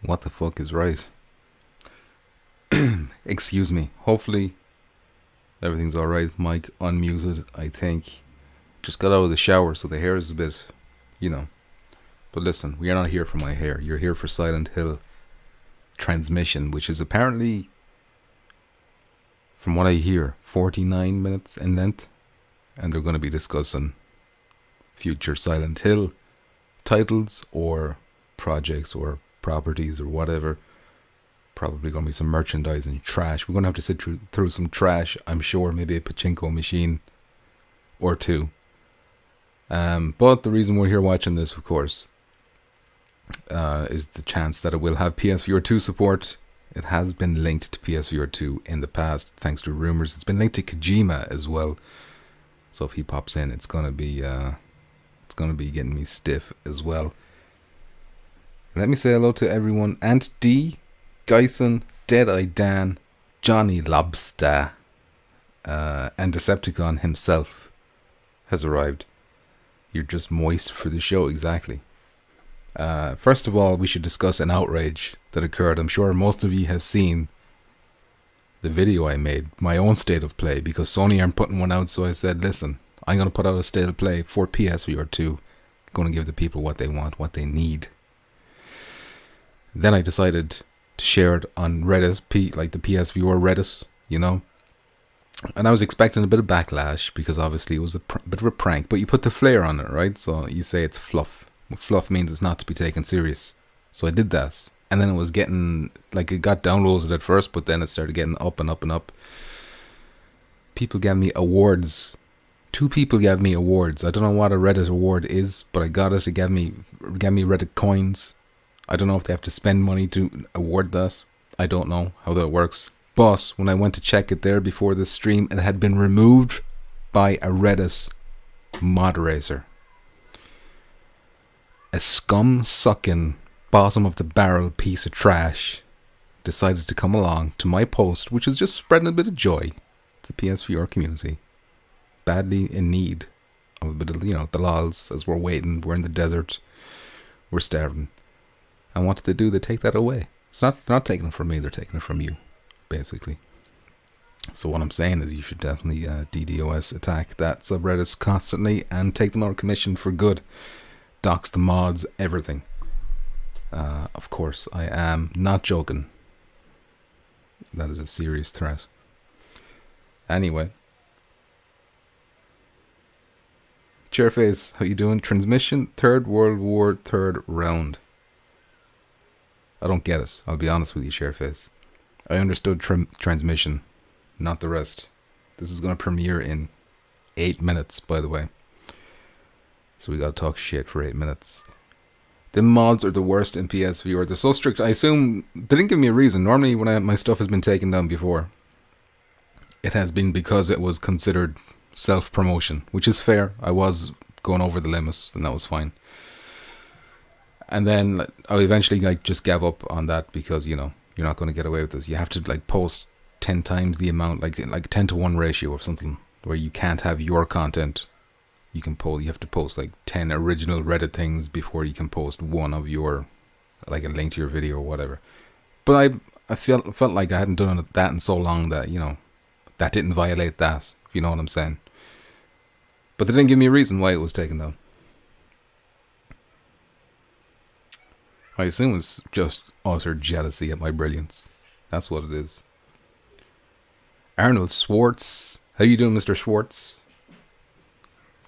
What the fuck is right? Excuse me. Hopefully everything's alright. Mic unmuted, I think. Just got out of the shower, so the hair is a bit, you know. But listen, we are not here for my hair. You're here for Silent Hill Transmission, which is apparently, from what I hear, 49 minutes in length. And they're going to be discussing future Silent Hill titles or projects or properties or whatever. Probably going to be some merchandising trash. We're going to have to sit through some trash, I'm sure. Maybe a pachinko machine or two. But the reason we're here watching this, of course, is the chance that it will have PSVR 2 support. It has been linked to PSVR 2 in the past, thanks to rumors. It's been linked to Kojima as well. So if he pops in, it's gonna be getting me stiff as well. Let me say hello to everyone. Ant D, Geisen, Deadeye Dan, Johnny Lobster, and Decepticon himself has arrived. You're just moist for the show, exactly. First of all, we should discuss an outrage that occurred. I'm sure most of you have seen the video I made, my own state of play, because Sony aren't putting one out, so I said, listen, I'm going to put out a state of play for PSVR 2. Going to give the people what they want, what they need. Then I decided to share it on Reddit, like the PSVR Reddit, you know. And I was expecting a bit of backlash, because obviously it was a bit of a prank, but you put the flair on it, right? So you say it's fluff. Fluff means it's not to be taken serious. So I did that. And then it was getting, like, it got downloaded at first, but then it started getting up and up and up. People gave me awards. 2 people gave me awards. I don't know what a Reddit award is, but I got it. It gave me Reddit coins. I don't know if they have to spend money to award that. I don't know how that works. But when I went to check it there before the stream, it had been removed by a Reddit moderator. A scum-sucking, bottom-of-the-barrel piece of trash decided to come along to my post, which is just spreading a bit of joy to the PSVR community. Badly in need of a bit of, you know, the lols, as we're waiting, we're in the desert, we're starving. And what did they do? They take that away. It's not taking it from me, they're taking it from you, basically. So what I'm saying is you should definitely DDoS attack that subreddit constantly and take them out of commission for good. Dox the mods, everything. Of course, I am not joking. That is a serious threat. Anyway. Chairface, how you doing? Transmission, Third World War, third round. I don't get it. I'll be honest with you, Chairface. I understood transmission, not the rest. This is going to premiere in 8 minutes, by the way. So we gotta talk shit for 8 minutes. The mods are the worst in PSVR. They're so strict. I assume they didn't give me a reason. Normally when my stuff has been taken down before, it has been because it was considered self-promotion, which is fair. I was going over the limits and that was fine. And then I eventually just gave up on that because, you know, you're not going to get away with this. You have to post 10 times the amount, like 10-to-1 ratio or something, where you can't have your content. You have to post 10 original Reddit things before you can post one of your, like a link to your video or whatever. But I felt like I hadn't done that in so long that, you know, that didn't violate that, if you know what I'm saying. But they didn't give me a reason why it was taken down. I assume it's just utter jealousy at my brilliance. That's what it is. Arnold Schwartz. How you doing, Mr. Schwartz?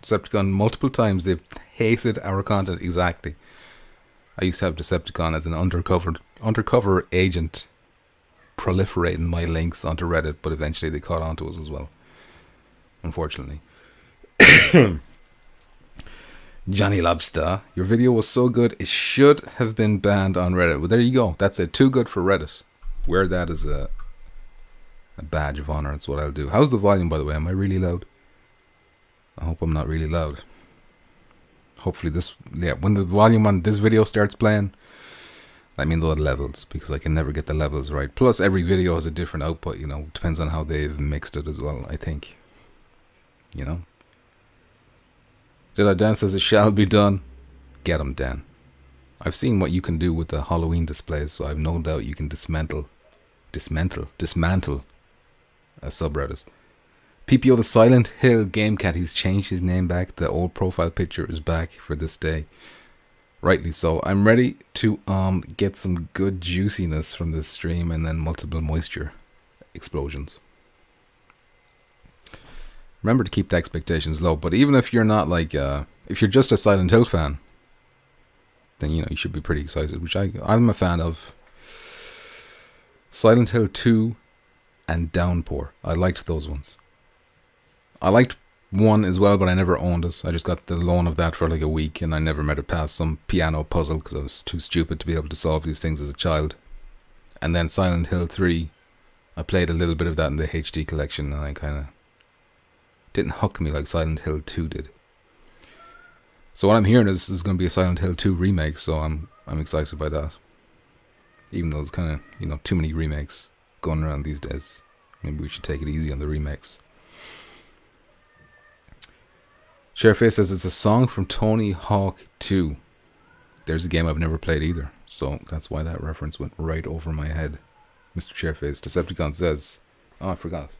Decepticon, multiple times they've hated our content. Exactly. I used to have Decepticon as an undercover agent proliferating my links onto Reddit, but eventually they caught on to us as well. Unfortunately. Johnny Lobster, your video was so good it should have been banned on Reddit. Well, there you go. That's it. Too good for Reddit. Wear that as a badge of honor. That's what I'll do. How's the volume, by the way? Am I really loud? I hope I'm not really loud. Hopefully when the volume on this video starts playing, let me know the levels, because I can never get the levels right. Plus, every video has a different output, you know. Depends on how they've mixed it as well, I think. You know? Did I dance as it shall be done? Get him, Dan. I've seen what you can do with the Halloween displays, so I've no doubt you can dismantle a subreddit. PPO the Silent Hill Game Cat, he's changed his name back. The old profile picture is back for this day. Rightly so. I'm ready to get some good juiciness from this stream and then multiple moisture explosions. Remember to keep the expectations low, but even if you're not like, if you're just a Silent Hill fan, then you know you should be pretty excited, which I'm a fan of. Silent Hill 2 and Downpour. I liked those ones. I liked 1 as well, but I never owned it. I just got the loan of that for like a week, and I never made it past some piano puzzle because I was too stupid to be able to solve these things as a child. And then Silent Hill 3, I played a little bit of that in the HD collection, and I kind of didn't hook me like Silent Hill 2 did. So what I'm hearing is going to be a Silent Hill 2 remake, so I'm excited by that. Even though it's kind of, you know, too many remakes going around these days. Maybe we should take it easy on the remakes. Shareface says it's a song from Tony Hawk 2. There's a game I've never played either, so that's why that reference went right over my head. Mr. Shareface, Decepticon says, oh, I forgot.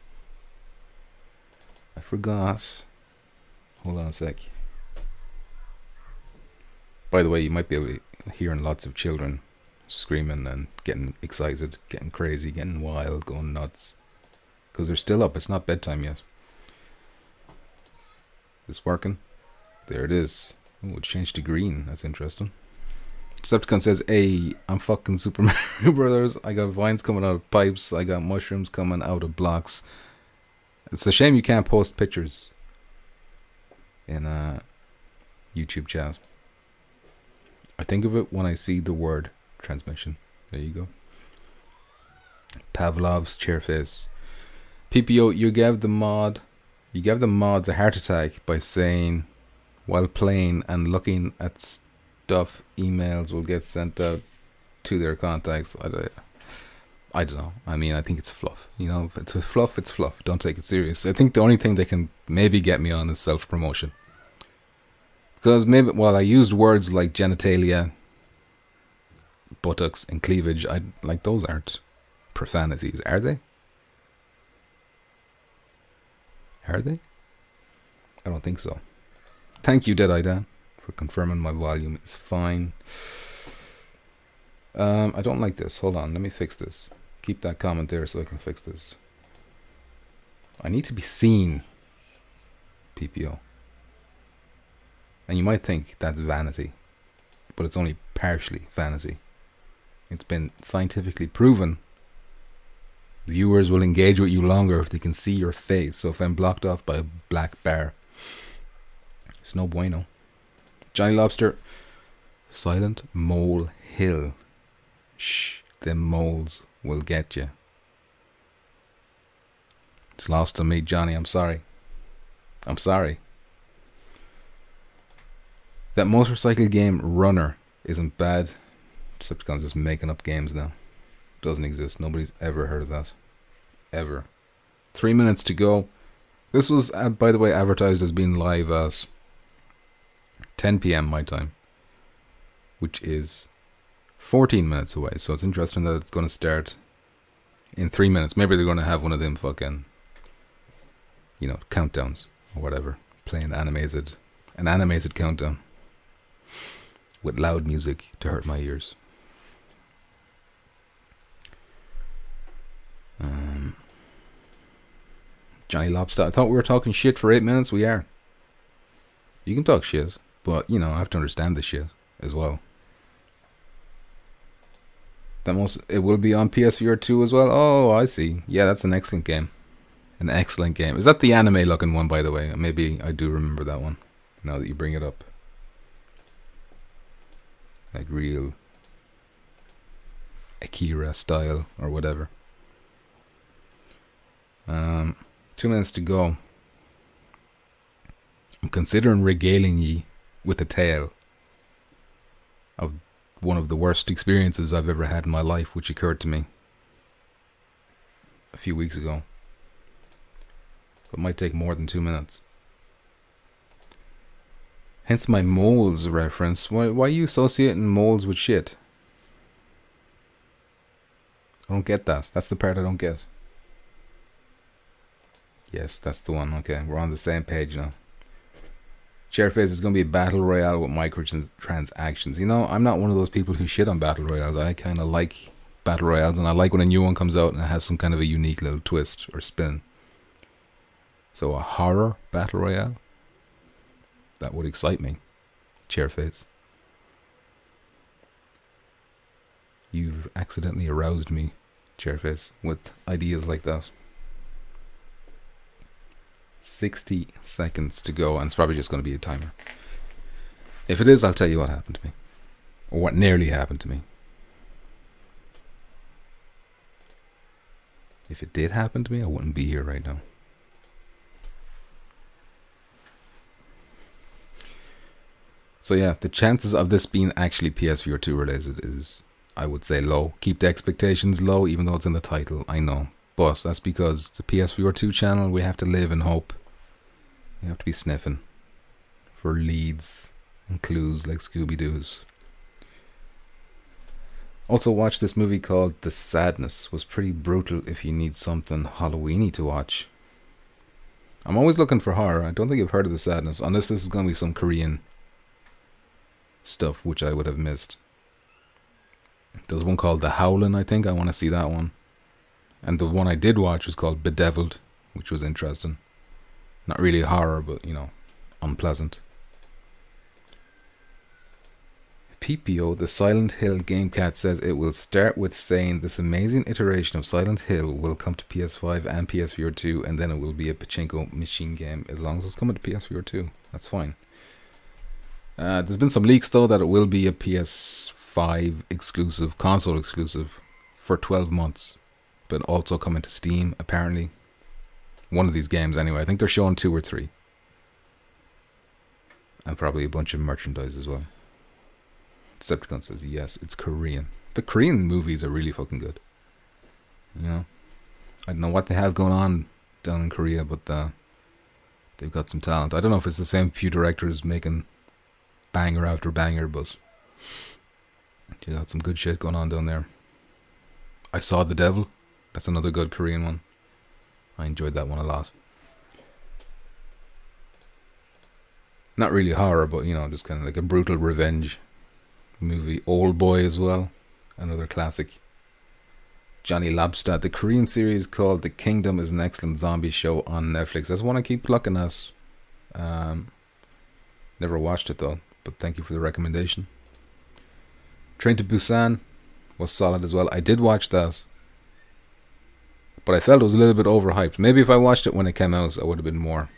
Hold on a sec. By the way, you might be able to hear lots of children screaming and getting excited, getting crazy, getting wild, going nuts. Because they're still up. It's not bedtime yet. Is this working? There it is. Oh, it changed to green. That's interesting. Decepticon says, hey, I'm fucking Super Mario Brothers. I got vines coming out of pipes. I got mushrooms coming out of blocks. It's a shame you can't post pictures in YouTube chat. I think of it when I see the word transmission. There you go. Pavlov's chairface. PPO, you gave the mods a heart attack by saying while playing and looking at stuff, emails will get sent out to their contacts. I don't know. I mean, I think it's fluff. You know, if it's fluff, it's fluff. Don't take it serious. I think the only thing they can maybe get me on is self-promotion. Because maybe, while I used words like genitalia, buttocks, and cleavage, those aren't profanities, are they? Are they? I don't think so. Thank you, Deadeye Dan, for confirming my volume is fine. I don't like this. Hold on, let me fix this. Keep that comment there so I can fix this. I need to be seen, PPO. And you might think that's vanity, but it's only partially vanity. It's been scientifically proven viewers will engage with you longer if they can see your face. So if I'm blocked off by a black bar, it's no bueno. Johnny Lobster, Silent Mole Hill. Shh, them moles will get you. It's lost on me, Johnny. I'm sorry. That motorcycle game Runner isn't bad. Decepticon's just making up games now. Doesn't exist. Nobody's ever heard of that. Ever. 3 minutes to go. This was, by the way, advertised as being live at 10 p.m. my time, which is 14 minutes away. So it's interesting that it's going to start in 3 minutes. Maybe they're going to have one of them fucking, countdowns or whatever. Play an animated countdown with loud music to hurt my ears. Johnny Lobster, I thought we were talking shit for 8 minutes. We are. You can talk shit, but I have to understand the shit as well. It will be on PSVR 2 as well. Oh, I see. Yeah, that's an excellent game. An excellent game. Is that the anime looking one, by the way? Maybe I do remember that one now that you bring it up. Like real Akira style or whatever. 2 minutes to go. I'm considering regaling ye with a tale of one of the worst experiences I've ever had in my life, which occurred to me a few weeks ago. It might take more than 2 minutes. Hence my moles reference. Why are you associating moles with shit? I don't get that. That's the part I don't get. Yes, that's the one. Okay, we're on the same page now. Chairface is going to be a battle royale with microtransactions. You know, I'm not one of those people who shit on battle royales. I kind of like battle royales, and I like when a new one comes out and it has some kind of a unique little twist or spin. So a horror battle royale? That would excite me. Chairface. You've accidentally aroused me, Chairface, with ideas like that. 60 seconds to go, and it's probably just going to be a timer. If it is, I'll tell you what happened to me. Or what nearly happened to me. If it did happen to me, I wouldn't be here right now. So yeah, the chances of this being actually PSVR 2 related is, I would say, low. Keep the expectations low, even though it's in the title, I know. But that's because it's a PSVR 2 channel. We have to live in hope. We have to be sniffing for leads and clues like Scooby-Doo's. Also watch this movie called The Sadness. Was pretty brutal if you need something Halloweeny to watch. I'm always looking for horror. I don't think I've heard of The Sadness, unless this is going to be some Korean stuff which I would have missed. There's one called The Howlin', I think. I want to see that one. And the one I did watch was called Bedeviled, which was interesting. Not really horror, but, you know, unpleasant. PPO, the Silent Hill Game Cat, says it will start with saying this amazing iteration of Silent Hill will come to PS5 and PSVR 2, and then it will be a pachinko machine game as long as it's coming to PSVR 2. That's fine. There's been some leaks, though, that it will be a PS5 exclusive, console exclusive, for 12 months. But also coming to Steam, apparently. One of these games, anyway. I think they're showing 2 or 3. And probably a bunch of merchandise as well. Decepticon says, yes, it's Korean. The Korean movies are really fucking good. You know? I don't know what they have going on down in Korea, but they've got some talent. I don't know if it's the same few directors making banger after banger, but you got some good shit going on down there. I Saw the Devil. That's another good Korean one. I enjoyed that one a lot. Not really horror, but, you know, just kind of like a brutal revenge movie. Old Boy as well. Another classic. Johnny Lobstad. The Korean series called The Kingdom is an excellent zombie show on Netflix. That's one I keep looking at. Never watched it though, but thank you for the recommendation. Train to Busan was solid as well. I did watch that, but I felt it was a little bit overhyped. Maybe if I watched it when it came out, I would have been more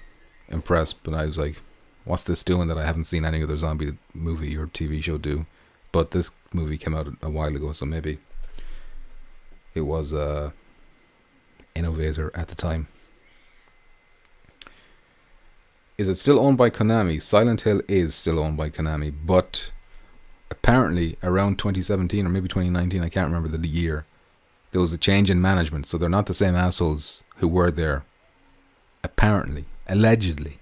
impressed. But I was like, what's this doing that I haven't seen any other zombie movie or TV show do? But this movie came out a while ago, so maybe it was a innovator at the time. Is it still owned by Konami? Silent Hill is still owned by Konami, but apparently around 2017 or maybe 2019, I can't remember the year, there was a change in management, so they're not the same assholes who were there. Apparently. Allegedly.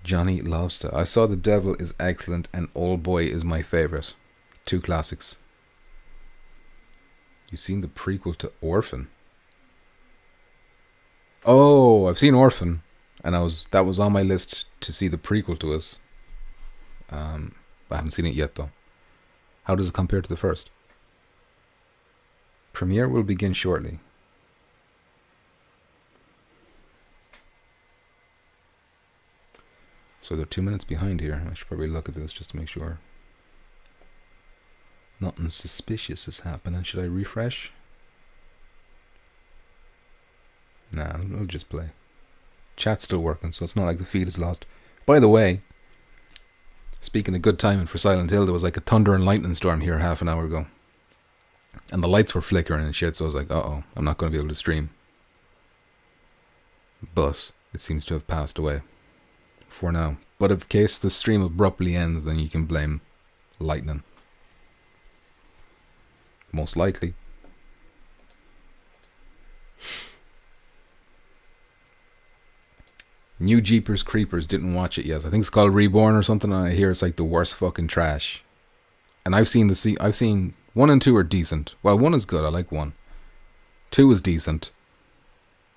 Johnny Lobster. I Saw the Devil is excellent and Old Boy is my favorite. 2 classics. You seen the prequel to Orphan? Oh, I've seen Orphan, and that was on my list to see the prequel to it. I haven't seen it yet though. How does it compare to the first? Premiere will begin shortly. So they're 2 minutes behind here. I should probably look at this just to make sure nothing suspicious is happening. Should I refresh? Nah, it'll just play. Chat's still working, so it's not like the feed is lost. By the way, speaking of good timing for Silent Hill, there was like a thunder and lightning storm here half an hour ago. And the lights were flickering and shit, so I was like, uh-oh, I'm not going to be able to stream. But it seems to have passed away for now. But in case the stream abruptly ends, then you can blame lightning. Most likely. New Jeepers Creepers, didn't watch it yet. I think it's called Reborn or something, and I hear it's like the worst fucking trash. And I've seen 1 and 2 are decent. Well, 1 is good, I like 1. 2 is decent.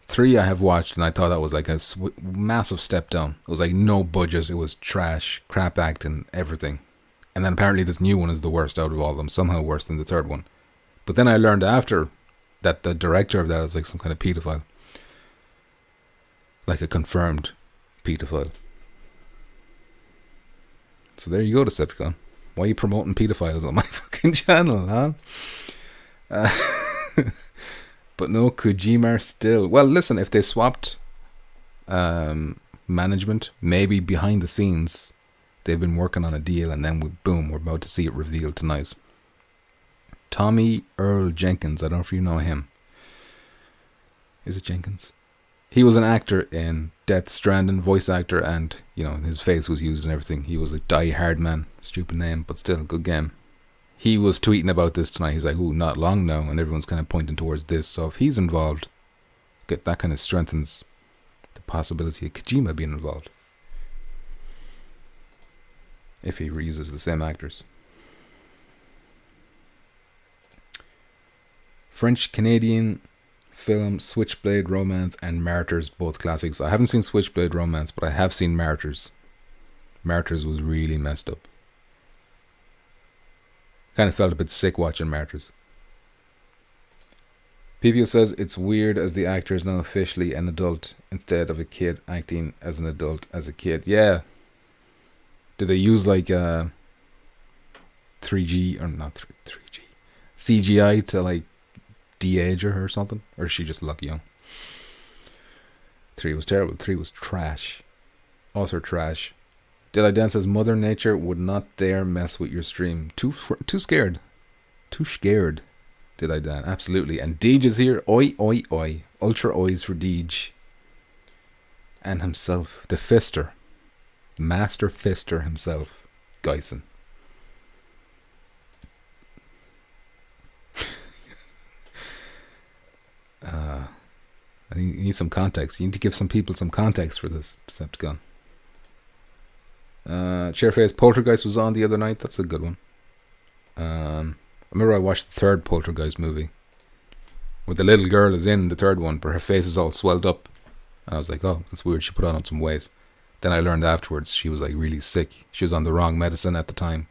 3 I have watched, and I thought that was like a massive step down. It was like no budget, it was trash, crap acting, everything. And then apparently this new one is the worst out of all of them, somehow worse than the third one. But then I learned after that the director of that is like some kind of pedophile. Like a confirmed pedophile. So there you go, Decepticon. Why are you promoting pedophiles on my fucking channel, huh? But no, Kojima still... Well, listen, if they swapped management, maybe behind the scenes, they've been working on a deal, and then boom, we're about to see it revealed tonight. Tommy Earl Jenkins, I don't know if you know him. Is it Jenkins? He was an actor in Death Stranding, voice actor, and, you know, his face was used and everything. He was a die-hard man. Stupid name, but still, good game. He was tweeting about this tonight. He's like, ooh, not long now, and everyone's kind of pointing towards this. So if he's involved, that kind of strengthens the possibility of Kojima being involved. If he reuses the same actors. French-Canadian film Switchblade Romance and Martyrs, both classics. I haven't seen Switchblade Romance, but I have seen Martyrs. Martyrs was really messed up. Kind of felt a bit sick watching Martyrs. PPO says it's weird as the actor is now officially an adult instead of a kid acting as an adult as a kid. Yeah. Do they use like 3G or not 3G CGI to like de-age her or something? Or is she just lucky young? 3 was terrible. 3 was trash. Also trash. Did I Dance as Mother Nature would not dare mess with your stream. Too scared. Too scared. Did I Dan? Absolutely. And Deej is here. Oi, oi, oi. Ultra ois for Deej. And himself. The Fister. Master Fister himself. Geisen. I think you need some context. You need to give some people some context for this Decepticon. Chairface Poltergeist was on the other night. That's a good one. I remember I watched the third Poltergeist movie where the little girl is in the third one, but her face is all swelled up. And I was like, oh, that's weird. She put on some weight. Then I learned afterwards she was like really sick. She was on the wrong medicine at the time.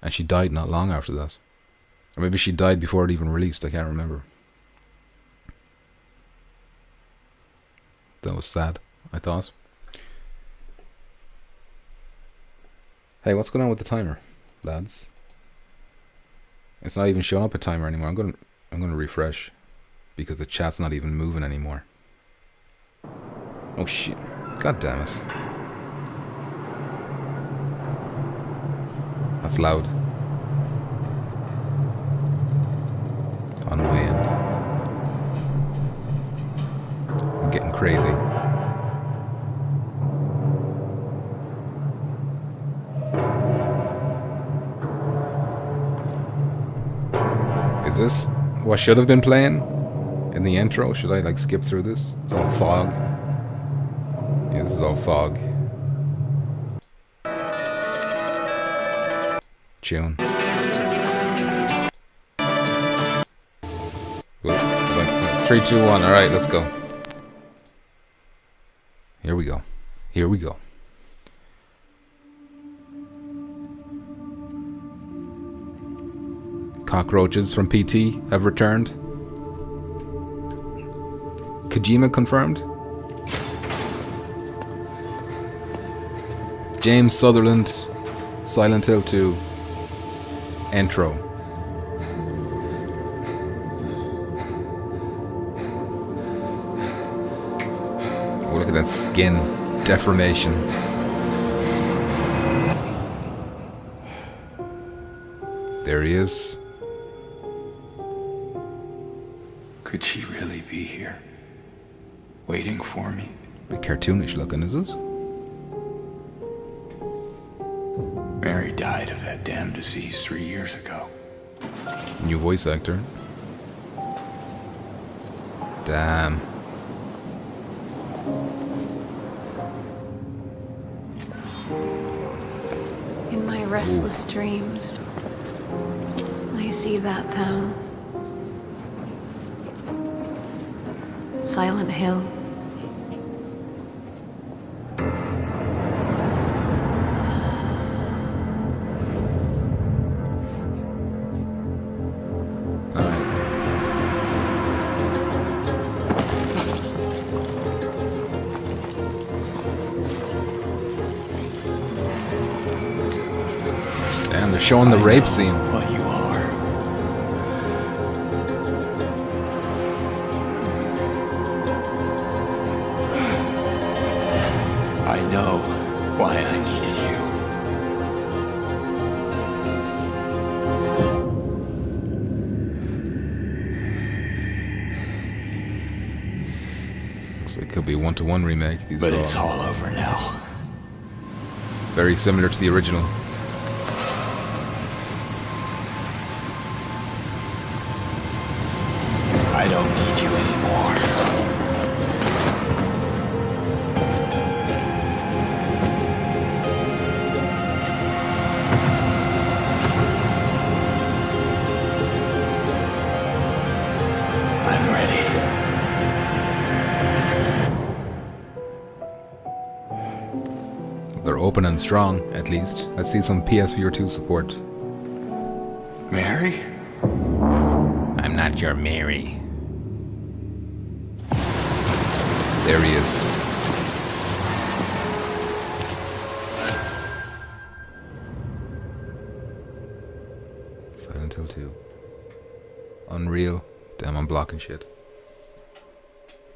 And she died not long after that. Or maybe she died before it even released. I can't remember. That was sad, I thought. Hey, what's going on with the timer, lads? It's not even showing up a timer anymore. I'm gonna refresh because the chat's not even moving anymore. Oh shit! God damn it! That's loud. On my end, I'm getting crazy. Is this what should have been playing in the intro? Should I like skip through this? It's all fog. Yeah, this is all fog. Tune. Whoop. 3, 2, 1. Alright, let's go. Here we go. Here we go. Cockroaches from PT have returned. Kojima confirmed. James Sutherland, Silent Hill 2 intro. Oh, look at that skin deformation. There he is. Could she really be here, waiting for me? A bit cartoonish looking, is it? Mary died of that damn disease 3 years ago. New voice actor. Damn. In my restless dreams, I see that town. Silent Hill. And they're showing the rape scene. What you are. I know why I needed you. Looks like it could be a 1-to-1 remake. These But are it's all over now. very similar to the original. I don't need you anymore. I'm ready. They're open and strong, at least. Let's see some PSVR 2 support. Mary? I'm not your Mary. There he is. Silent Hill 2. Unreal. Damn, I'm blocking shit.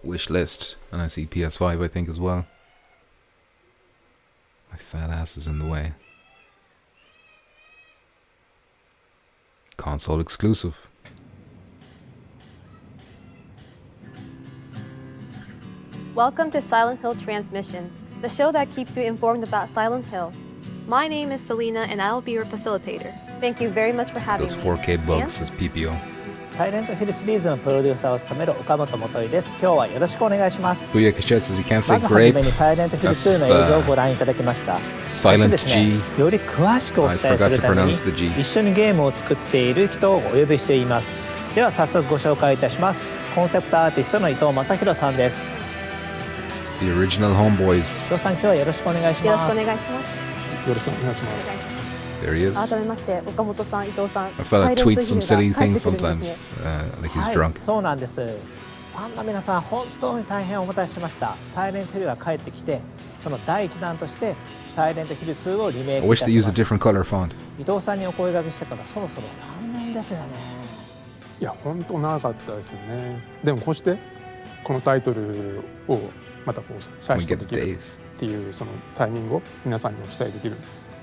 Wish list. And I see PS5, I think, as well. My fat ass is in the way. Console exclusive. Welcome to Silent Hill Transmission, the show that keeps you informed about Silent Hill. My name is Selena and I'll be your facilitator. Thank you very much for having Those me. 4K bugs And says PPO. サイレントヒルシリーズのプロデューサーを務める岡本元井です。今日はよろしくお願いします。 Booyah Kashet says he can't say まずはじ grape. めにサイレントヒル2の映像をご覧いただきました。そして Silent ですね G. より詳しくお伝えす I forgot る to ために pronounce the G. 一緒にゲームを作っている人をお呼びしています。では早速ご紹介いたします。コンセプトアーティストの伊藤正弘さんです。 The original homeboys. 伊藤さん今日はよろしくお願いしよろしくおます。願いします。よろしくお願いしまお願いす。します。 There he is. 改めまして岡本さん、伊藤さん、 I fella tweets some silly サイレン things トヒルが帰ってくるんで sometimes. すね。Like he's はい、 drunk. そうなんです。ファンの皆さん本当に大変お待たせしました。サイレントヒルが帰ってきて、その第一弾としてサイレントヒル2をリメイ I クい wish た they し used ま a す。 different color font. 伊藤さんにお声掛けしてからそろそろ3年ですよね。いや本当長かったですよね。でもこうしてこのタイトルをまたこう再 We 生 get できる days. っていうそのタイミングを皆さんにお伝えできるっ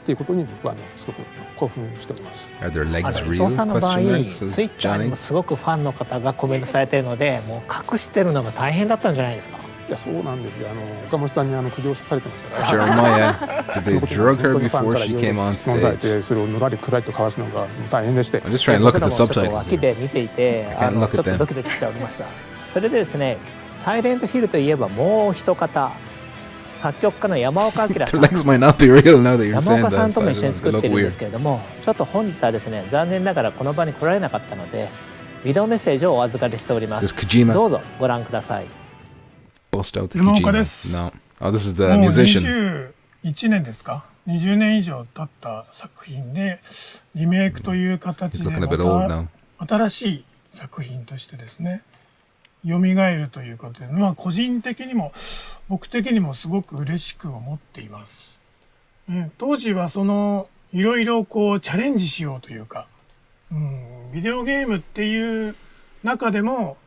ていうことに僕はすごく興奮しております。Are their 伊 legs 藤 real? さんの場合、 Question mark ツ says イッターに Johnny. もすごくファンの方がコメントされているので、もう隠してるのが大変だったんじゃないですか。いやそうなんですよ。岡本さんに苦情されてましたから。 Jeremiah, did they drug her before she came on 質問され stage? てそれをのらりくらりと交わすのが大変でして。 I'm just trying to look at the 僕らもちょっと subtitles. 脇で見ていて、 I can't look ちょ at っと them. ドキドキしておりました。それでですね、サイレントヒルといえばもう一方、作曲家の山岡明 Their さん。 legs might not be real now that you're 山 saying 岡さ that. んとも一緒に They 作っ look ているんです weird. けれども、ちょっと本日はですね、残念ながらこの場に来られなかったので、ビデオメッセージをお預かりしておりま Is す。 this Kojima? どうぞご覧ください。 Bust out the 山岡 Kojima. です。 No. Oh, this is the もう musician. 21年ですか20年以上経った作品でリメイクという形 He's で looking a ま bit old now. た新しい作品としてですね蘇るということで、まあ個人的にも僕的にもすごく嬉しく思っています。当時はそのいろいろこうチャレンジしようというか、ビデオゲームっていう中でも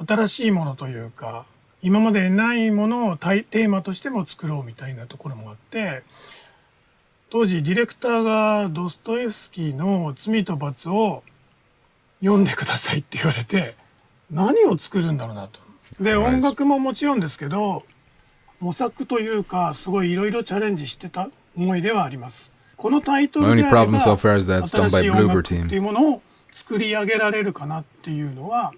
新しいものというか今までにないものをテーマとしても作ろうみたいなところもあって、当時ディレクターがドストエフスキーの罪と罰を読んでくださいって言われて、何を作るんだろうなと。で、音楽ももちろんですけど、模索というか、すごいいろいろチャレンジしてた思いではあります。このタイトルであれ My only ば、 problem so far is that it's done 新 by しい音 Bloober 楽ってい team. うものを作り上げられるかなっていうのは、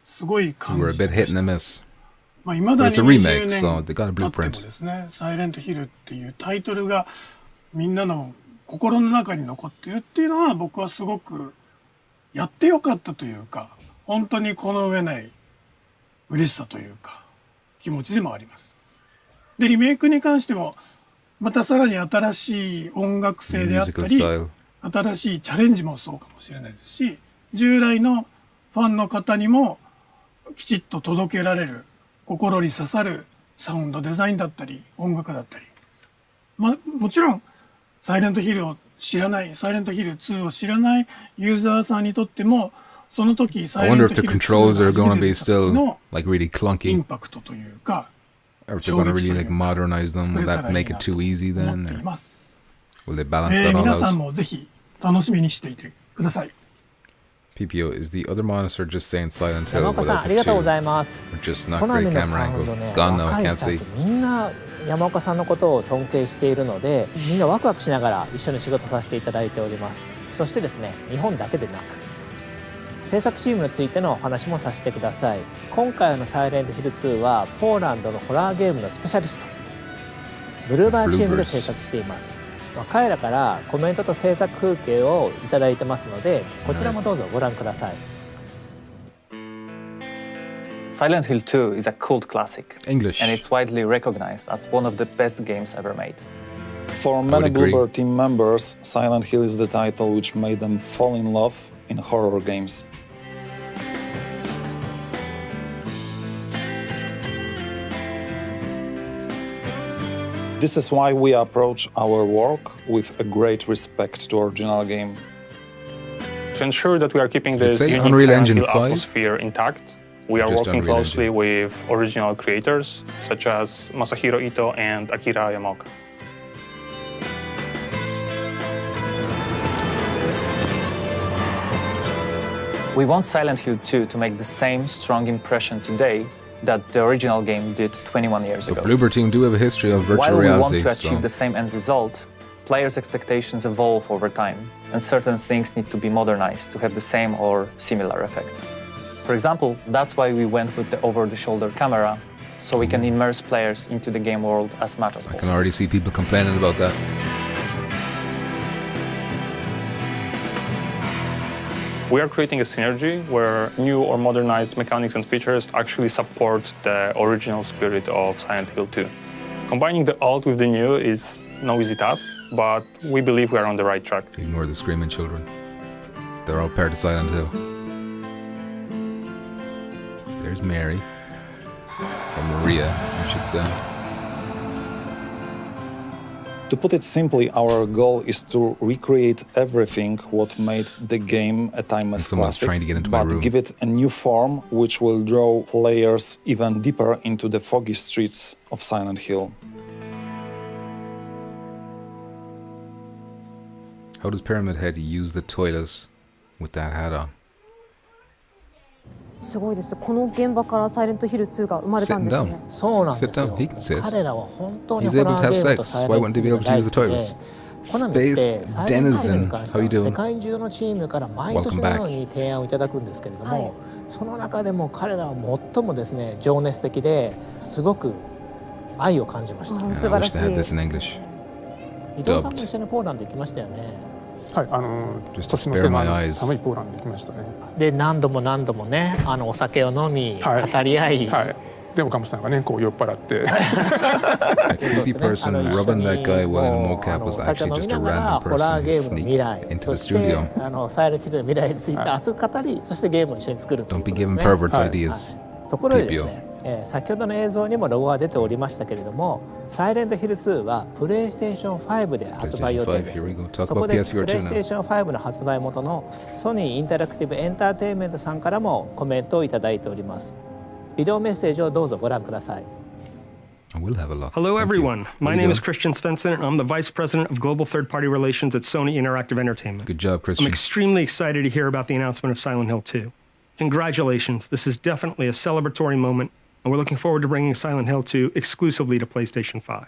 すごい We 感 were a じて bit ま hit し and た。 a miss. まあ、未だに It's a 20 remake, 年 so they got a 経って blueprint. もですね、サイレントヒルっていうタイトルがみんなの心の中に残ってるっていうのは僕はすごくやってよかったというか、本当にこの上ない嬉しさというか気持ちでもあります。で、リメイクに関してもまたさらに新しい音楽性であったり、 Musical style. 新しいチャレンジもそうかもしれないですし、従来のファンの方にもきちっと届けられる心に刺さるサウンドデザインだったり音楽だったり、もちろんサイレントヒルを知らない、サイレントヒル2を知らないユーザーさんにとっても、その時サ I イレ wonder ン if ト the ヒル controls 2 are が going to 初め be て出た時 still の like really イ clunky. ンパクトというか、 Or if they're going to really like modernize them, will that make it too easy 思 then? ってい Or ます。 will they balance that all 皆さん out? もぜひ楽しみにしていてください。 PPO, is the other monitor just saying Silent 山 Hill 岡さん without あ the りがとうご two? ざいます。 Or just not コナ great ミの camera サウン angle? ドね、 It's gone now, 若 I い can't スタッ see. フみんな山岡さんのことを尊敬しているので、みんなワクワクしながら一緒に仕事させていただいております。そしてですね、日本だけでなく制作チームについてのお話もさせてください。今回のサイレントヒル2はポーランドのホラーゲームのスペシャリストブルーバーチームで制作しています。彼らからコメントと制作風景をいただいてますので、こちらもどうぞご覧ください。Silent Hill 2 is a cult classic, English. and it's widely recognized as one of the best games ever made. For would many agree. Bloober team members, Silent Hill is the title which made them fall in love in horror games. This is why we approach our work with a great respect to original game. To ensure that we are keeping Did it this say unique Unreal Silent Engine Hill 5? atmosphere intact, we are Just working Unreal closely Engine. with original creators such as Masahiro Ito and Akira Yamaoka. We want Silent Hill 2 to make the same strong impression today that the original game did 21 years The ago. Bloober team do have a history of virtual While we want reality, to achieve so the same end result, players' expectations evolve over time, and certain things need to be modernized to have the same or similar effect. For example, that's why we went with the over-the-shoulder camera, so we can immerse players into the game world as much as I can possible. already see people complaining about that. We are creating a synergy where new or modernized mechanics and features actually support the original spirit of Silent Hill 2. Combining the old with the new is no easy task, but we believe we are on the right track. Ignore the screaming children. They're all part of Silent Hill. There's Mary. Or Maria, I should say. To put it simply, our goal is to recreate everything what made the game a timeless Someone's classic, trying to get into my but room. give it a new form which will draw players even deeper into the foggy streets of Silent Hill. How does Pyramid Head use the toilet with that hat on? すごいです。この現場からサイレントヒル2が生まれたんですね。そうなんです Sit down. よ He can sit. 彼らは本当に He's ホ able ラ to ー have ゲームと sex. サイ Why レン wouldn't ト they ヒ be ル able が to use 大 the 好きで toilets? コナミって Space サイレントヒルに Denizen. 関して How は you 世 doing? 界中のチームから毎年 Welcome の back. ように提案をいただくんですけれども、はいその中でも彼らは最もですね情熱的ですごく愛を感じました。あ Yeah, 素 I 晴ら wish し they had い。 this in English. 伊藤さんも一緒にポーランド行きましたよね。はい、Just to 年の spare 瀬 my の eyes. 寒いポーランドに行きましたね。で何度も何度もねお酒を飲み、はい語り合い、はい。で岡本さんがねこう酔っ払って、 That creepy person rubbing that guy while in a mocap お was 酒を actually 飲み just な a がら random ホラー person ゲ who ームの未 sneaked 来 into そ the して studio. サイレントヒルの未来について熱く語りそしてゲームを一緒に作るという Don't こと be です giving ね。 perverts はい ideas. ところでですね、先ほどの映像にもロゴが出ておりましたけれどもサイレントヒル2はプレイステーション5で発売予定で PlayStation 5, here we go. Talk す。そこ about で PSVR プレイ too ス now. テーション5の発売元のソニーインタラクティブエンターテインメントさんからもコメントをいただいております。ビデオメッセージをどうぞご覧ください。 I will have a look. Hello, Thank you. everyone. How My you name doing? is Christian Svensson, and I'm the Vice President of Global Third-Party Relations at Sony Interactive Entertainment. Good job, I'm Christian. extremely excited to hear about the announcement of Silent Hill 2. Congratulations. This is definitely a celebratory moment, and we're looking forward to bringing Silent Hill 2 exclusively to PlayStation 5.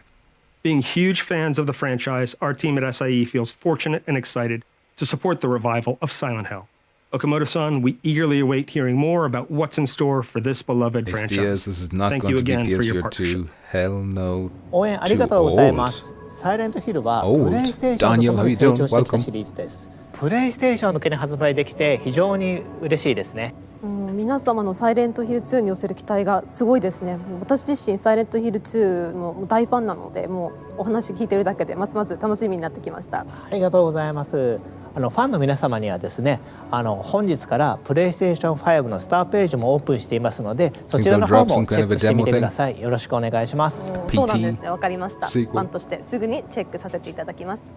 Being huge fans of the franchise, our team at SIE feels fortunate and excited to support the revival of Silent Hill. Okamoto-san, we eagerly await hearing more about what's in store for this beloved It's franchise. Diaz, this is not Thank going you to be again for your PSVR partnership. 2. Hell no. 応援ありがとうございます。サイレントヒルは Old. プレイステーションとともに Daniel, how you 成 doing? 長してきた Welcome. シリーズです。プレイステーション向けに発売できて非常に嬉しいですね。皆様のサイレントヒル2に寄せる期待がすごいですね。もう私自身サイレントヒル2の大ファンなので、もうお話聞いてるだけでますます楽しみになってきました。ありがとうございます。ファンの皆様にはですね、本日からプレイステーション5のスターページもオープンしていますので、そちらの方もチェックしてみてください。よろしくお願いします。そうなんですね。わかりました。ファンとしてすぐにチェックさせていただきます。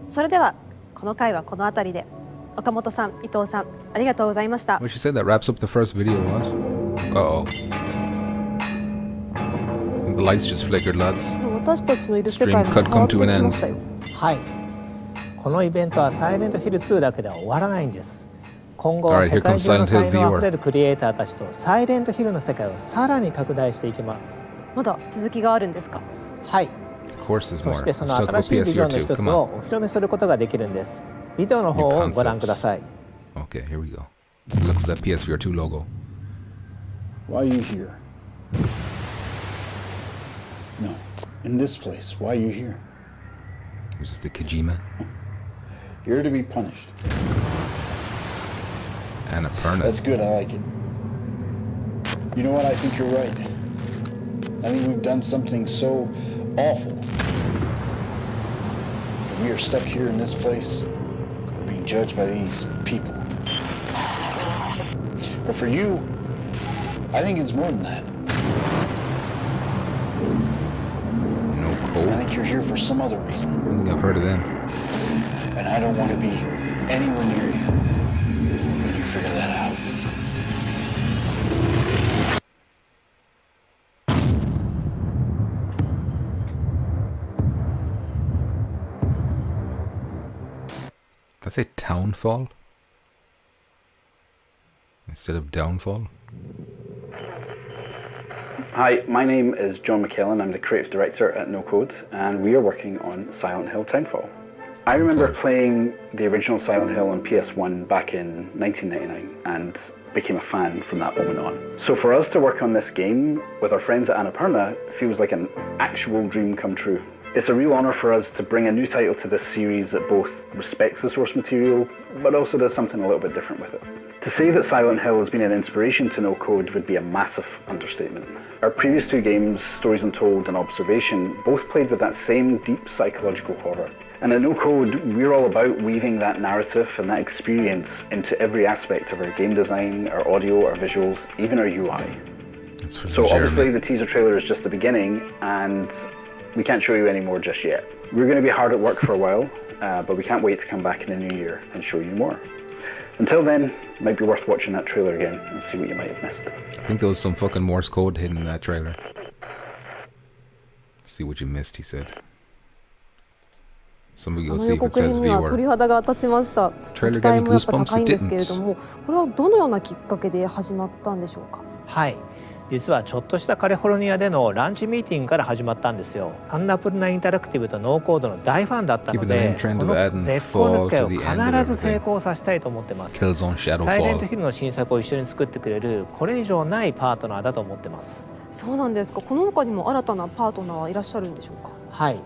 それではこの回はこのあたりで。岡本さん、伊藤さん、ありがとうございました。What she said that wraps up the first video, what? Uh-oh. The lights just flickered, lads. 私たちのいる世界も変わってきましたよ。はい。このイベントはサイレントヒル2だけでは終わらないんです。今後は世界中の才能あふれるクリエイターたちとサイレントヒルの世界をさらに拡大していきます。まだ続きがあるんですか？はい。そしてその新しいビジョンの一つをお披露目することができるんです。ビデオの方をご覧ください。Okay, here we go. Look for that PSVR 2 logo. Why are you here? No, in this place. Why are you here? This is the Kojima. Here to be punished. Annapurna. That's good, I like it. You know what, I think you're right. I think we've done something so awful. We are stuck here in this place, being judged by these people. But for you, I think it's more than that. No code. I think you're here for some other reason. I don't think I've heard of them. And I don't want to be anywhere near you when you figure that out. Did I say Townfall? Instead of Downfall? Hi, my name is John McKellen. I'm the creative director at No Code, and we are working on Silent Hill Townfall. I remember playing the original Silent Hill on PS1 back in 1999 and became a fan from that moment on. So for us to work on this game with our friends at Annapurna feels like an actual dream come true. It's a real honour for us to bring a new title to this series that both respects the source material, but also does something a little bit different with it. To say that Silent Hill has been an inspiration to No Code would be a massive understatement. Our previous two games, Stories Untold and Observation, both played with that same deep psychological horror. And at No Code, we're all about weaving that narrative and that experience into every aspect of our game design, our audio, our visuals, even our UI. So obviously the teaser trailer is just the beginning, and we can't show you any more just yet. We're going to be hard at work for a while, but we can't wait to come back in the new year and show you more. Until then, it might be worth watching that trailer again and see what you might have missed. I think there was some fucking Morse code hidden in that trailer. See what you missed, he said. Somebody go see if it says viewer. 鳥肌が立ちました。期待もやっぱ高いんですけれども、これはどのようなきっかけで始まったんでしょうか？はい。実はちょっとしたカリフォルニアでのランチミーティングから始まったんですよ。アンナプルナインタラクティブとノーコードの大ファンだったので、この絶好の機会を必ず成功させたいと思ってます。サイレントヒルの新作を一緒に作ってくれるこれ以上ないパートナーだと思ってます。そうなんですか。この他にも新たなパートナーはいらっしゃるんでしょうか？はい。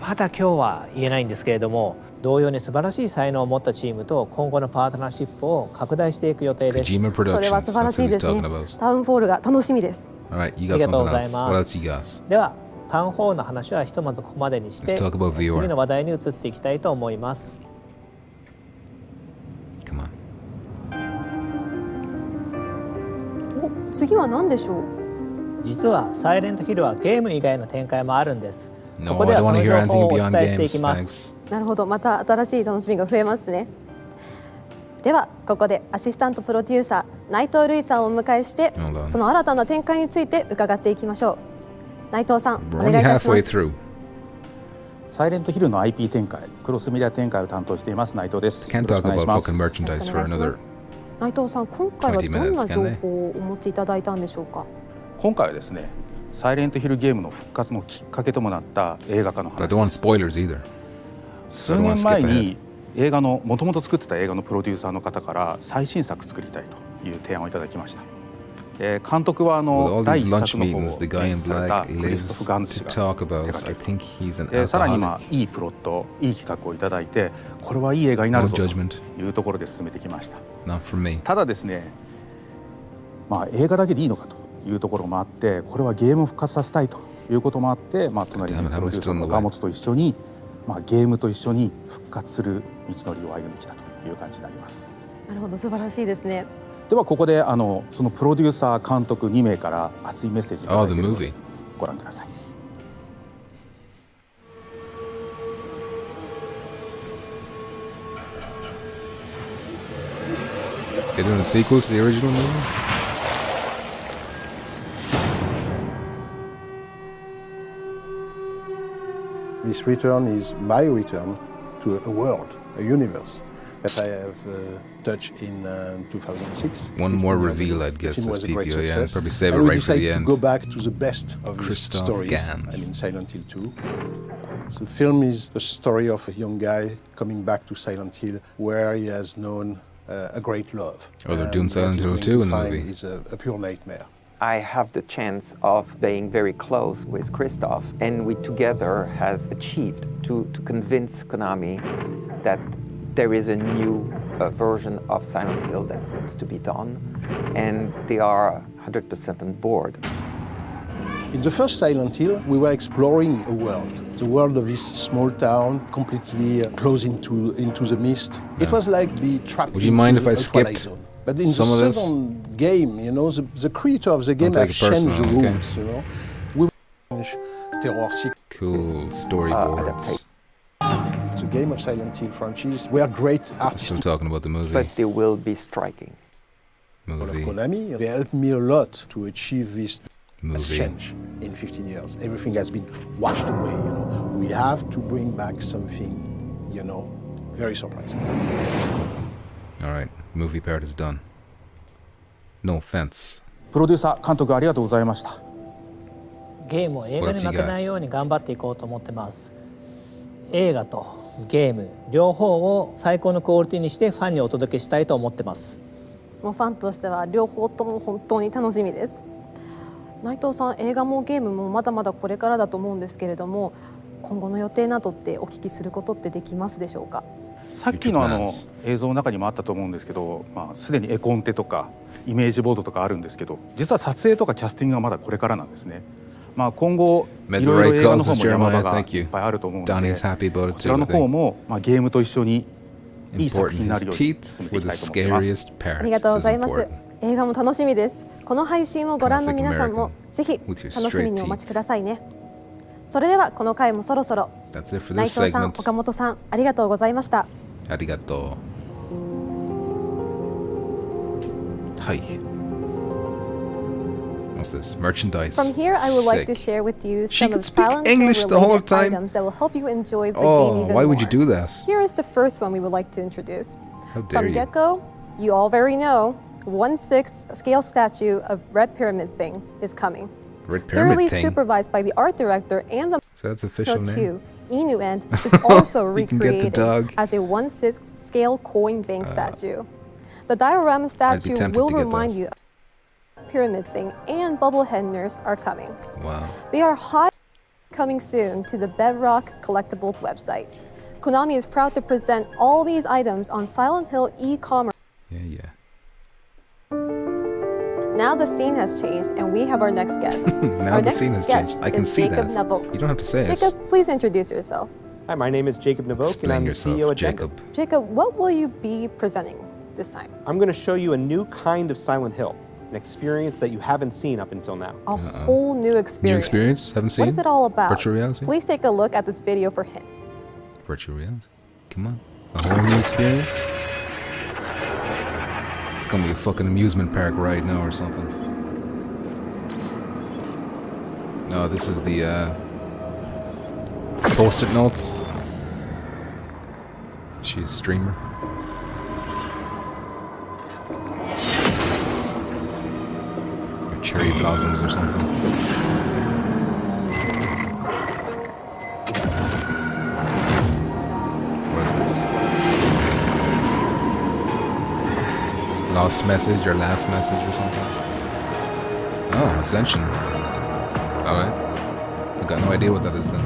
まだ今日は言えないんですけれども、同様に素晴らしい才能を持ったチームと今後のパートナーシップを拡大していく予定です。それは素晴らしいですね。タウンフォールが楽しみです。ありがとうございます。では、タウンフォールの話はひとまずここまでにして、次の話題に移っていきたいと思います。お、次は何でしょう？実はサイレントヒルはゲーム以外の展開もあるんです。ここではその情報をお伝えしていきます。なるほど、また新しい楽しみが増えますね。ではここでアシスタントプロデューサー内藤瑠衣さんをお迎えして、その新たな展開について伺っていきましょう。内藤さん、お願いいたします。サイレントヒルの IP 展開、クロスメディア展開を担当しています内藤です。よろしくお願いします。内藤さん、今回はどんな情報をお持ちいただいたんでしょうか？今回はですね、サイレントヒルゲームの復活のきっかけともなった映画化の話です。数年前に映画のもともと作ってた映画のプロデューサーの方から最新作作りたいという提案をいただきました。監督は第1作の方を演出されたクリストフ・ガンツ氏が手掛けて、さらにいいプロット、いい企画をいただいて、これはいい映画になるぞというところで進めてきました。ただですね、映画だけでいいのかというところもあって、これはゲームを復活させたいということもあって、隣にプロデューサーの岡本と一緒に、ゲームと一緒に復活する道のりを歩んできたという感じになります。なるほど、素晴らしいですね。ではここでそのプロデューサー監督2名から熱いメッセージいただいているのでご覧ください。They're doing a sequel to the original movie? This return is my return to a world, a universe that I have touched in 2006. One more reveal, I'd guess, as PPO, yeah. Probably save it right for the end. To go back to the best of his stories. I mean, Silent Hill 2. The film is the story of a young guy coming back to Silent Hill, where he has known a great love. Oh, they're doing Silent Hill 2 in the movie. It's a pure nightmare. I have the chance of being very close with Christoph, and we together has achieved to convince Konami that there is a new version of Silent Hill that needs to be done, and they are 100% on board. In the first Silent Hill, we were exploring a world, the world of this small town, completely closed into the mist. It was like being trapped. Would you mind if I a skipped zone. But in some the of second game, you know, the creator of the game have changed the rules, you know. We change terror cool storyboards. The game of Silent Hill franchise were great artists. Still talking about the movie. But they will be striking. Movie. Konami, they helped me a lot to achieve this movie. Change in 15 years. Everything has been washed away, you know. We have to bring back something, you know, very surprising. All right, movie part is done. No offense. プロデューサー監督ありがとうございました。ゲームを映画に負けないように頑張っていこうと思ってます。映画とゲーム両方を最高のクオリティにしてファンにお届けしたいと思ってます。もうファンとしては両方とも本当に楽しみです。内藤さん、映画もゲームもまだまだこれからだと思うんですけれども、今後の予定などってお聞きすることってできますでしょうか。さっきの映像の中にもあったと思うんですけど、すでに絵コンテとかイメージボードとかあるんですけど、実は撮影とかキャスティングはまだこれからなんですね。今後いろいろ映画の方も山場がいっぱいあると思うので、こちらの方もゲームと一緒にいい作品になるように進めていきたいと思ってます。ありがとうございます。映画も楽しみです。この配信をご覧の皆さんもぜひ楽しみにお待ちくださいね。それではこの回もそろそろ。内藤さん、岡本さん、ありがとうございました。ありがとう。はい。What's this? Merchandise. From here, I would like to share with you some of Silent English Hill the whole related time. items that will help you enjoy the game even why would more. you do that? Here is the first one we would like to introduce. How dare From you? Gecko, you all very know, 1/6 scale statue of Red Pyramid Thing is coming. Red Pyramid Thoroughly Thing? supervised by the art director and the So that's official name? Inu End is also You can get the recreated dog. as a 1/6 scale coin bank statue. The diorama statue tempted will to get remind that. you of Pyramid Thing, and Bubblehead Nurse are coming. Wow. They are hot, coming soon to the Bedrock Collectibles website. Konami is proud to present all these items on Silent Hill e-commerce. Yeah. Now the scene has changed, and we have our next guest. Now our the next scene has guest changed. I can is see Jacob that. Navok. You don't have to say it. Jacob, please introduce yourself. Hi, my name is Jacob Navok, Explain and I'm the yourself, CEO at Jacob. Denver. Jacob, what will you be presenting this time? I'm going to show you a new kind of Silent Hill, an experience that you haven't seen up until now. A whole new experience. New experience? Haven't seen? What is it all about? Virtual reality? Please take a look at this video for hint. Virtual reality? Come on. A whole new experience? It's gonna be a fucking amusement park right now or something. No, this is the post-it notes. She's a streamer. Or cherry blossoms or something. What is this? Lost message or last message or something. Oh, Ascension. Alright. I got no idea what that is then.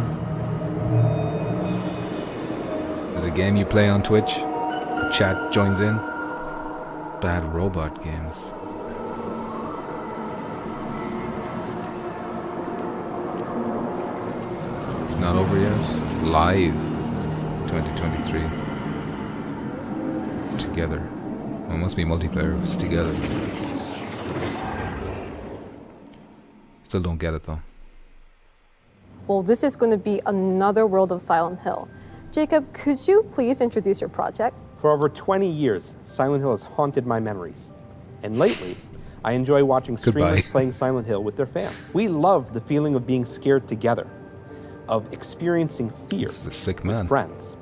Is it a game you play on Twitch? The chat joins in? Bad robot games. It's not over yet. Live 2023. Together. Well, it must be multiplayer. It's together. Still don't get it though. Well, this is going to be another world of Silent Hill. Jacob, could you please introduce your project? For over 20 years, Silent Hill has haunted my memories. And lately, I enjoy watching streamers playing Silent Hill with their fans. We love the feeling of being scared together, of experiencing fear with friends.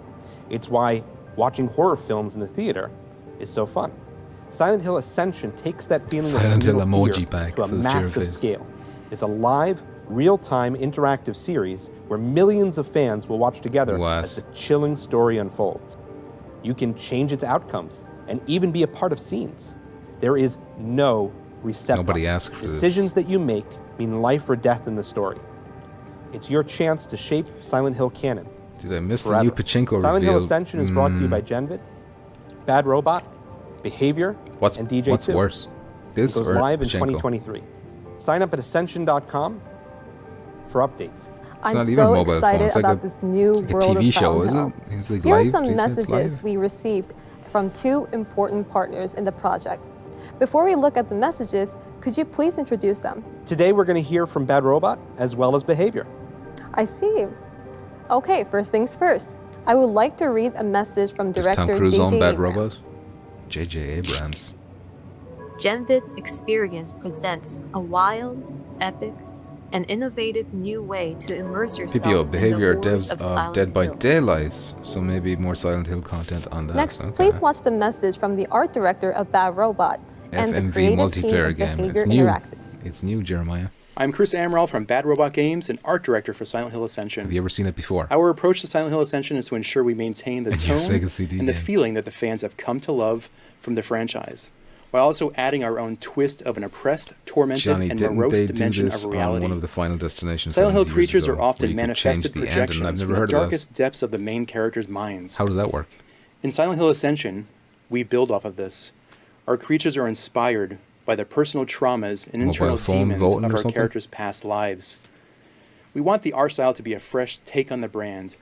It's why watching horror films in the theater is so fun. Silent Hill Ascension takes that feeling of fear to a massive scale. It's a live, real-time interactive series where millions of fans will watch together as the chilling story unfolds. You can change its outcomes and even be a part of scenes. There is no reset button. Nobody asked for Decisions that you make mean life or death in the story. It's your chance to shape Silent Hill canon. Did I miss the new Pachinko reveal? Silent Hill Ascension is brought to you by Genvid, Bad Robot, Behavior, and DJ2. What's worse? This goes or live in Pachinko? 2023. Sign up at Ascension.com for updates. I'm so excited about this new world of Silent Hill. Here are some messages we received from two important partners in the project. Before we look at the messages, could you please introduce them? Today we're going to hear from Bad Robot as well as Behavior. I see. Okay, first things first. I would like to read a message from director Tom Cruise on J.J. Bad Abrams. Robots? J.J. Abrams. Genvid's experience presents a wild, epic, and innovative new way to immerse yourself PPO, in Behavior the horrors devs of of Silent Dead by Hill. Daylight, so maybe more Silent Hill content on that. Next, Okay. please watch the message from the art director of Bad Robot and the FMV creative team multiplayer of game. Behavior It's new. Interactive. It's new, Jeremiah. I'm Chris Amaral from Bad Robot Games and art director for Silent Hill Ascension. Have you ever seen it before? Our approach to Silent Hill Ascension is to ensure we maintain the A new tone Sega CD and the game. feeling that the fans have come to love from the franchise, while also adding our own twist of an oppressed, tormented, Johnny, and didn't morose they do dimension this of on reality. one of the Final Destination Silent Hill films years creatures ago, are where often you could change manifested the end, and I've projections never from the heard of that. darkest depths of the main characters' minds. How does that work? In Silent Hill Ascension, we build off of this. Our creatures are inspired by the personal traumas and Mobile internal phone demons voting of or our something? characters' past lives. We want the art style to be a fresh take on the brand,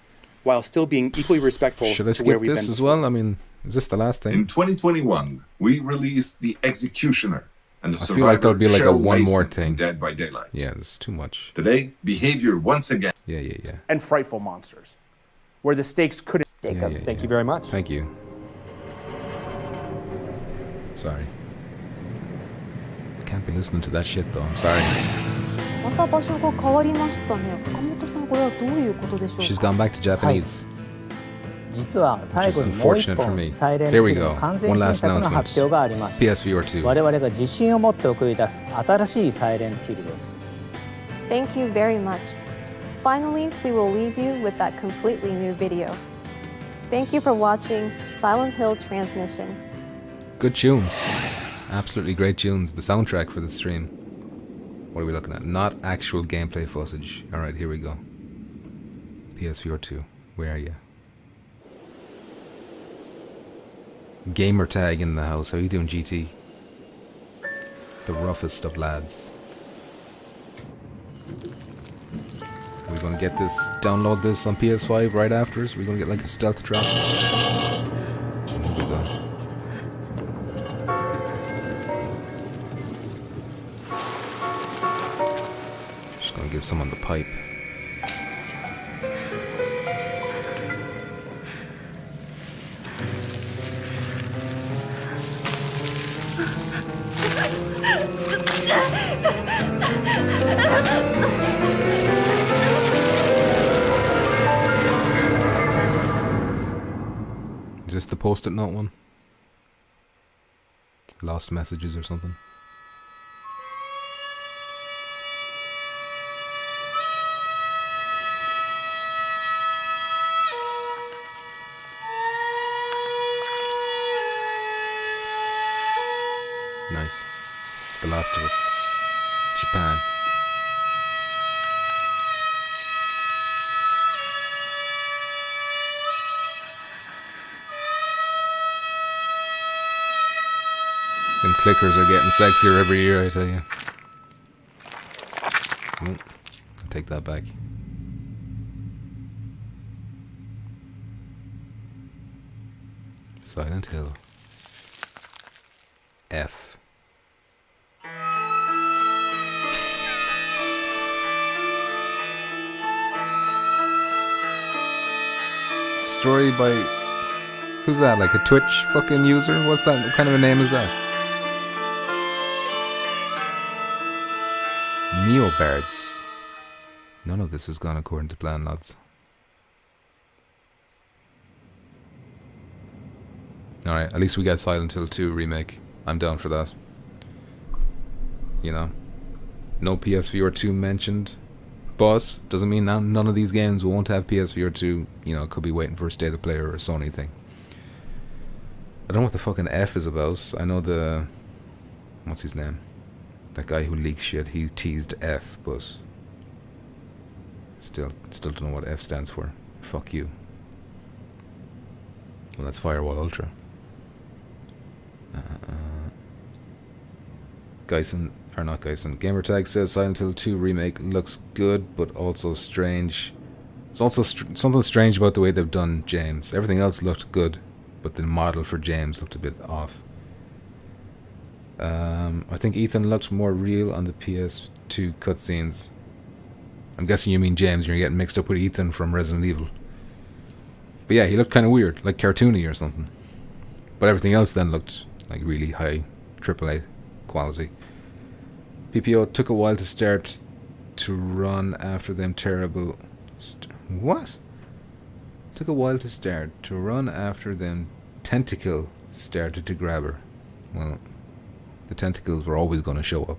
while still being equally respectful Should I to where skip we've this been as before. well? I mean, is this the last thing? In 2021, we released The Executioner and the I feel like there'll be like a Cheryl one more Mason thing. in Dead by Daylight. Yeah, this is too much. Today, Behavior once again. Yeah. And frightful monsters, where the stakes couldn't. Jacob, thank you very much. Thank you. Sorry. Can't be listening to that shit though. I'm sorry. また場所が変わりましたね。岡本さん、これはどういうことでしょうか。 She's gone back to Japanese. 実は最後に Which is もう一 unfortunate for 本 me. サイレン Here ト we ヒル go. の完全 One 新 last 作の announcement. 発表があります。 PSVR 2. 我々が自信を持って送り出す新しいサイレントヒルです。 Thank you very much. Finally, we will leave you with that completely new video. Thank you for watching Silent Hill Transmission. Good tunes. Absolutely great tunes. The soundtrack for the stream. What are we looking at? Not actual gameplay footage. Alright, here we go. PSVR 2. Where are you? Gamer tag in the house. How you doing, GT? The roughest of lads. We're gonna get this, download this on PS5 right after us. We're gonna get like a stealth trap. Here we go. Just gonna give someone the pipe. Is this the post-it note one? Lost messages or something? nice. The Last of Us. Japan. And clickers are getting sexier every year, I tell you. Nope. I'll take that back. Silent Hill. F. Story by... Who's that? Like a Twitch fucking user? What's that? What kind of a name is that? Neobards. None of this has gone according to plan, lads. Alright, at least we got Silent Hill 2 remake. I'm down for that. You know. No PSVR 2 mentioned. But doesn't mean none of these games won't have PSVR 2. You know, could be waiting for a state of play or a Sony thing. I don't know what the fucking F is about. I know the... What's his name? That guy who leaks shit. He teased F, but... Still don't know what F stands for. Fuck you. Well, that's Firewall Ultra. Geisen, or not Geisen. Gamertag says Silent Hill 2 remake looks good, but also strange. There's also something strange about the way they've done James. Everything else looked good, but the model for James looked a bit off. I think Ethan looked more real on the PS2 cutscenes. I'm guessing you mean James, you're getting mixed up with Ethan from Resident Evil. But yeah, he looked kind of weird, like cartoony or something. But everything else then looked like really high AAA quality. PPO took a while to start to run after them terrible... What? Took a while to start to run after them tentacle started to grab her. Well, the tentacles were always going to show up.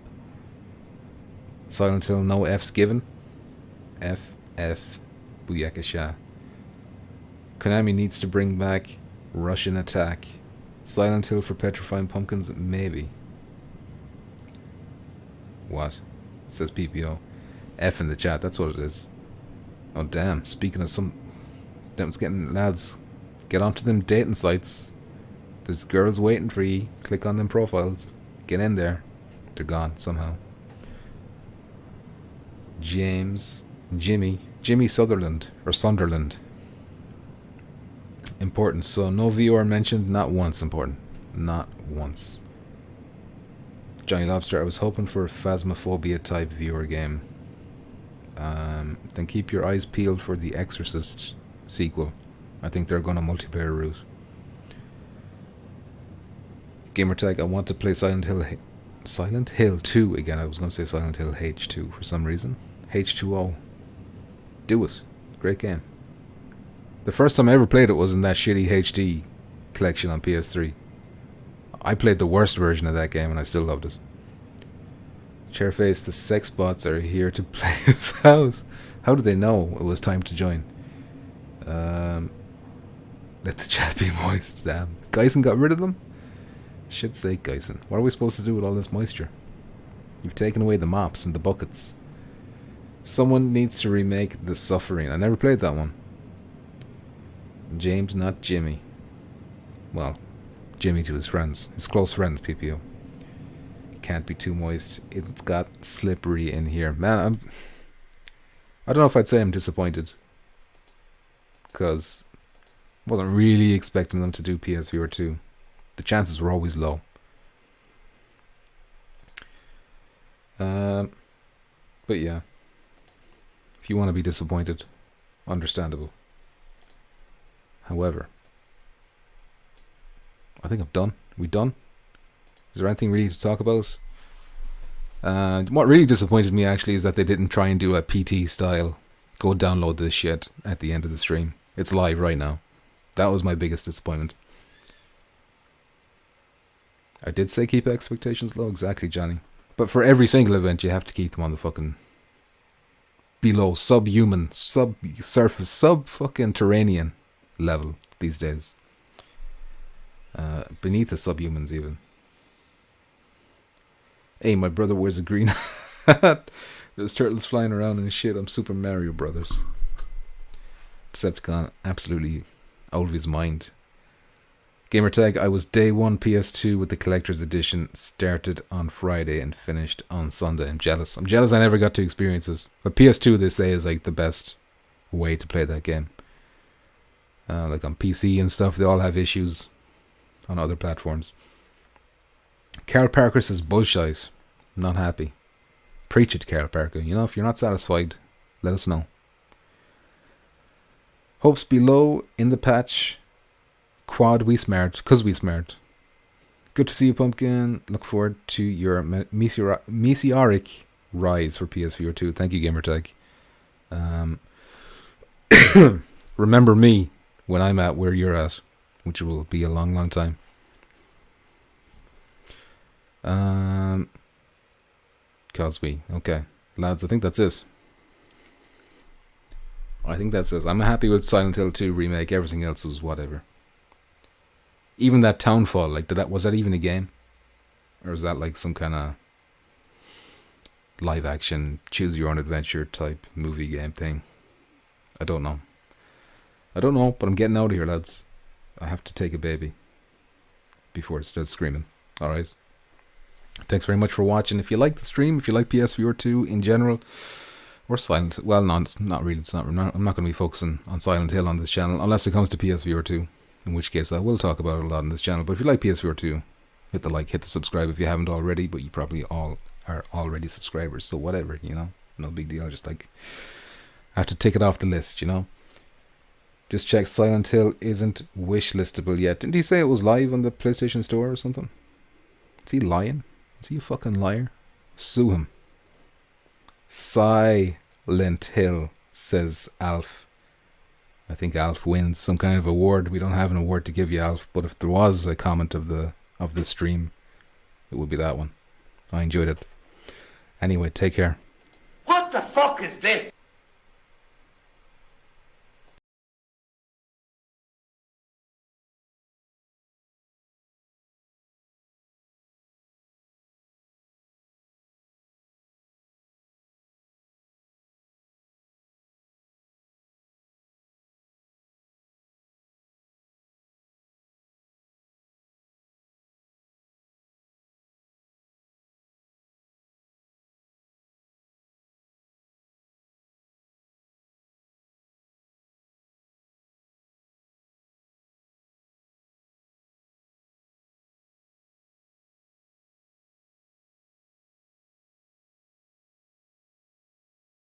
Silent Hill, no F's given. F. Booyakasha. Konami needs to bring back Russian Attack. Silent Hill for Petrifying Pumpkins, maybe. What? Says PPO. F in the chat, that's what it is. Oh damn, speaking of some... Them's getting... Lads, get onto them dating sites. There's girls waiting for ye. Click on them profiles. Get in there. They're gone somehow. Jimmy Sutherland, or Sunderland. Important. So no VR mentioned, not once important. Not once. Johnny Lobster, I was hoping for a Phasmophobia type VR game. Then keep your eyes peeled for the Exorcist sequel. I think they're going a multiplayer route. Gamertag, I want to play Silent Hill 2 again. I was going to say Silent Hill H2 for some reason. H2O. Do it. Great game. The first time I ever played it was in that shitty HD collection on PS3. I played the worst version of that game and I still loved it. Chairface, the sex bots are here to play his house. How did they know it was time to join? Let the chat be moist. Damn. Geisen got rid of them? Shit's sake, Geisen. What are we supposed to do with all this moisture? You've taken away the mops and the buckets. Someone needs to remake The Suffering. I never played that one. James, not Jimmy. Well, Jimmy to his friends. His close friends, PPO. Can't be too moist. It's got slippery in here. Man, I don't know if I'd say I'm disappointed. Because I wasn't really expecting them to do PSVR 2. The chances were always low. But yeah. If you want to be disappointed, understandable. However, I think I'm done. We done? Is there anything really to talk about? What really disappointed me actually is that they didn't try and do a PT style go download this shit at the end of the stream. It's live right now. That was my biggest disappointment. I did say keep expectations low, exactly, Johnny. But for every single event you have to keep them on the fucking below subhuman, subsurface, sub-fucking terranean level these days. Beneath the subhumans even. Hey, my brother wears a green hat. There's turtles flying around and shit. I'm Super Mario Brothers. Decepticon absolutely out of his mind. Gamertag, I was day one PS2 with the collector's edition. Started on Friday and finished on Sunday. I'm jealous. I'm jealous I never got to experience it. But PS2 they say is like the best way to play that game. Like on PC and stuff, they all have issues on other platforms. Carl Parker says bullshit. Not happy. Preach it, Carl Parker. You know, if you're not satisfied, let us know. Hopes below in the patch. Quad we smart, cause we smart. Good to see you, Pumpkin. Look forward to your meteoric rise for PSVR 2. Thank you, Gamertag. Remember me when I'm at where you're at, which will be a long, long time. Cosby. Okay, lads, I think that's it. I'm happy with Silent Hill 2 remake. Everything else was whatever. Even that Townfall, like, was that even a game? Or is that like some kind of live action, choose your own adventure type movie game thing? I don't know, but I'm getting out of here, lads. I have to take a baby before it starts screaming. Alright. Thanks very much for watching. If you like the stream, if you like PSVR 2 in general, or Silent, well, not really. I'm not going to be focusing on Silent Hill on this channel unless it comes to PSVR 2. In which case I will talk about it a lot on this channel. But if you like PSVR 2, hit the like, hit the subscribe if you haven't already. But you probably all are already subscribers, so whatever, you know, no big deal. Just like I have to tick it off the list, you know. Just check, Silent Hill isn't wishlistable yet. Didn't he say it was live on the PlayStation Store or something? Is he lying? Is he a fucking liar? Sue him. Silent Hill, says Alf. I think Alf wins some kind of award. We don't have an award to give you, Alf, but if there was a comment of the stream, it would be that one. I enjoyed it. Anyway, take care. What the fuck is this?